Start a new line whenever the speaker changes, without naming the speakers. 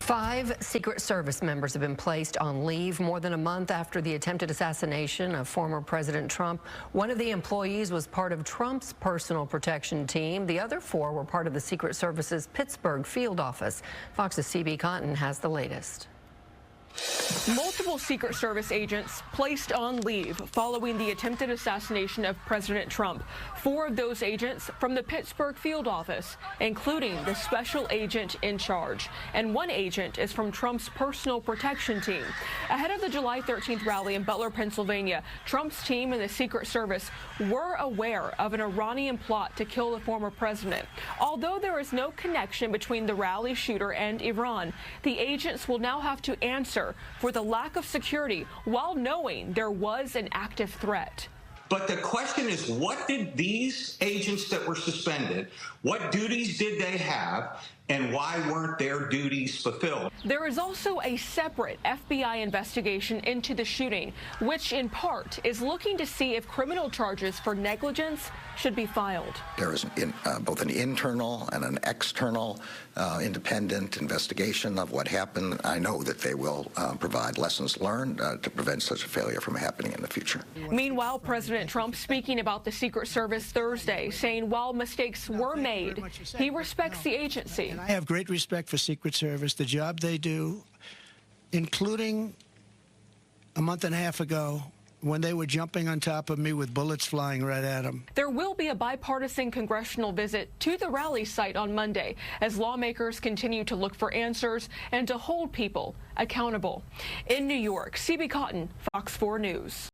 5 Secret Service members have been placed on leave more than a month after the attempted assassination of former President Trump. One of the employees was part of Trump's personal protection team. The other 4 were part of the Secret Service's Pittsburgh field office. Fox's CB Cotton has the latest.
Multiple Secret Service agents placed on leave following the attempted assassination of President Trump. 4 of those agents from the Pittsburgh field office, including the special agent in charge. And 1 agent is from Trump's personal protection team. Ahead of the July 13th rally in Butler, Pennsylvania, Trump's team and the Secret Service were aware of an Iranian plot to kill the former president. Although there is no connection between the rally shooter and Iran, the agents will now have to answer for the lack of security while knowing there was an active threat.
But the question is, what did these agents that were suspended, what duties did they have, and why weren't their duties fulfilled?
There is also a separate FBI investigation into the shooting, which in part is looking to see if criminal charges for negligence should be filed.
There is both an internal and an external independent investigation of what happened. I know that they will provide lessons learned to prevent such a failure from happening in the future.
Meanwhile, President Trump speaking about the Secret Service Thursday, saying while mistakes were made, he respects the agency.
I have great respect for Secret Service, the job they do, including a month and a half ago when they were jumping on top of me with bullets flying right at them.
There will be a bipartisan congressional visit to the rally site on Monday as lawmakers continue to look for answers and to hold people accountable. In New York, CB Cotton, Fox 4 News.